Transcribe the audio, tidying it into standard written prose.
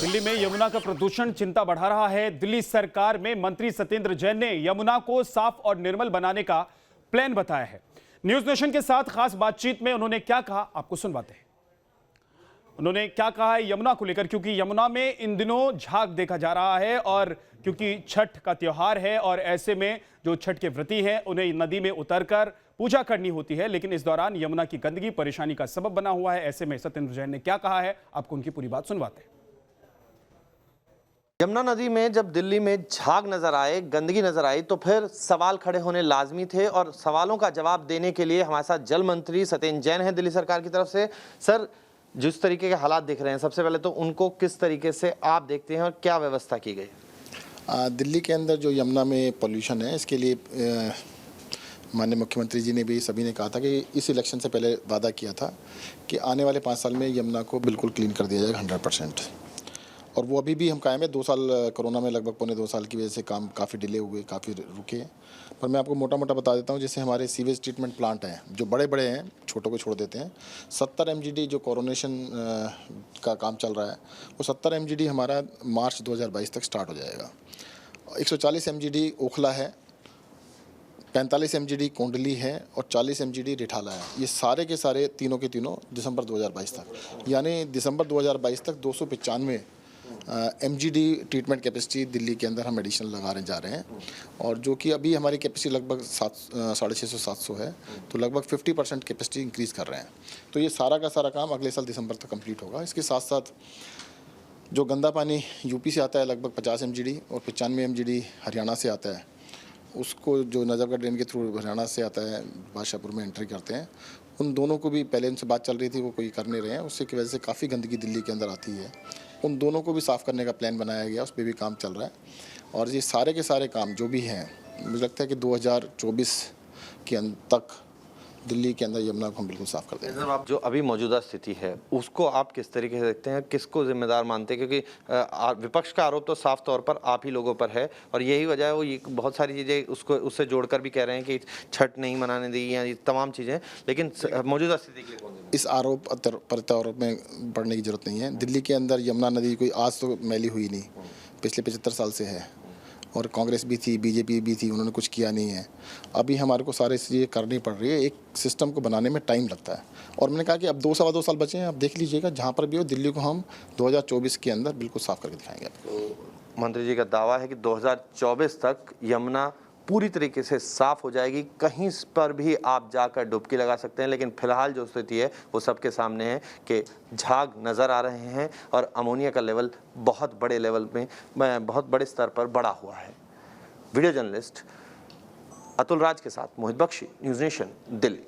दिल्ली में यमुना का प्रदूषण चिंता बढ़ा रहा है। दिल्ली सरकार में मंत्री सत्येंद्र जैन ने यमुना को साफ और निर्मल बनाने का प्लान बताया है। न्यूज नेशन के साथ खास बातचीत में उन्होंने क्या कहा, आपको सुनवाते हैं। उन्होंने क्या कहा है यमुना को लेकर, क्योंकि यमुना में इन दिनों झाग देखा जा रहा है और क्योंकि छठ का त्योहार है और ऐसे में जो छठ के व्रती हैं उन्हें नदी में उतरकर पूजा करनी होती है, लेकिन इस दौरान यमुना की गंदगी परेशानी का सबब बना हुआ है। ऐसे में सत्येंद्र जैन ने क्या कहा है, आपको उनकी पूरी बात सुनवाते हैं। यमुना नदी में जब दिल्ली में झाग नजर आए, गंदगी नजर आई, तो फिर सवाल खड़े होने लाजमी थे और सवालों का जवाब देने के लिए हमारे साथ जल मंत्री सत्येंद्र जैन हैं दिल्ली सरकार की तरफ से। सर, जिस तरीके के हालात दिख रहे हैं, सबसे पहले तो उनको किस तरीके से आप देखते हैं और क्या व्यवस्था की गई? दिल्ली के अंदर जो यमुना में पॉल्यूशन है, इसके लिए माननीय मुख्यमंत्री जी ने भी सभी ने कहा था कि इस इलेक्शन से पहले वादा किया था कि आने वाले 5 साल में यमुना को बिल्कुल क्लीन कर दिया जाएगा 100%। और वो अभी भी हम कायम है। 2 साल कोरोना में, लगभग पौने 2 साल की वजह से काम काफ़ी डिले हुए, काफ़ी रुके। पर मैं आपको मोटा मोटा बता देता हूँ, जैसे हमारे सीवेज ट्रीटमेंट प्लांट हैं जो बड़े बड़े हैं, छोटों को छोड़ देते हैं। 70 MGD जो कोरोनेशन का काम चल रहा है, वो 70 MGD हमारा मार्च 2022 तक स्टार्ट हो जाएगा। 140 MGD ओखला है, 45 MGD कोंडली है और 40 MGD रिठाला है। ये सारे के सारे तीनों के तीनों दिसंबर 2022 तक, यानी दिसंबर 2022 तक 295 MGD ट्रीटमेंट कैपेसिटी दिल्ली के अंदर हम एडिशनल लगाने जा रहे हैं। और जो कि अभी हमारी कैपेसिटी लगभग 650-700 है, तो लगभग 50% कैपेसिटी इंक्रीज़ कर रहे हैं। तो ये सारा का सारा काम अगले साल दिसंबर तक कंप्लीट होगा। इसके साथ साथ जो गंदा पानी यूपी से आता है लगभग 50 MGD और 95 MGD हरियाणा से आता है, उसको जो नजफगढ़ ड्रेन के थ्रू हरियाणा से आता है, बादशाहपुर में एंट्री करते हैं। उन दोनों को भी पहले उनसे बात चल रही थी, वो कोई कर नहीं रहे हैं, उससे की वजह से काफ़ी गंदगी दिल्ली के अंदर आती है। उन दोनों को भी साफ़ करने का प्लान बनाया गया, उस पर भी काम चल रहा है। और ये सारे के सारे काम जो भी हैं, मुझे लगता है कि 2024 के अंत तक दिल्ली के अंदर यमुना को हम बिल्कुल साफ़ कर देंगे। आप जो अभी मौजूदा स्थिति है उसको आप किस तरीके से देखते हैं, किसको जिम्मेदार मानते हैं? क्योंकि विपक्ष का आरोप तो साफ तौर पर आप ही लोगों पर है और यही वजह है, वो ये बहुत सारी चीज़ें उसको उससे जोड़कर भी कह रहे हैं कि छठ नहीं मनाने दी या ये तमाम चीज़ें, लेकिन मौजूदा स्थिति के लिए कौन? इस आरोप प्रत्यारोप में पड़ने की जरूरत नहीं है। दिल्ली के अंदर यमुना नदी कोई आज तो मैली हुई नहीं, पिछले 75 साल से है। और कांग्रेस भी थी, बीजेपी भी थी, उन्होंने कुछ किया नहीं है। अभी हमारे को सारे चीज़ें करनी पड़ रही है। एक सिस्टम को बनाने में टाइम लगता है और मैंने कहा कि अब 2-2.25 साल बचे हैं। अब देख लीजिएगा, जहाँ पर भी हो, दिल्ली को हम 2024 के अंदर बिल्कुल साफ़ करके दिखाएंगे। तो मंत्री जी का दावा है कि 2024 तक यमुना पूरी तरीके से साफ हो जाएगी, कहीं पर भी आप जाकर डुबकी लगा सकते हैं। लेकिन फिलहाल जो स्थिति है वो सबके सामने है कि झाग नज़र आ रहे हैं और अमोनिया का लेवल बहुत बड़े लेवल में, बहुत बड़े स्तर पर बढ़ा हुआ है। वीडियो जर्नलिस्ट अतुल राज के साथ मोहित बख्शी, न्यूज़ नेशन, दिल्ली।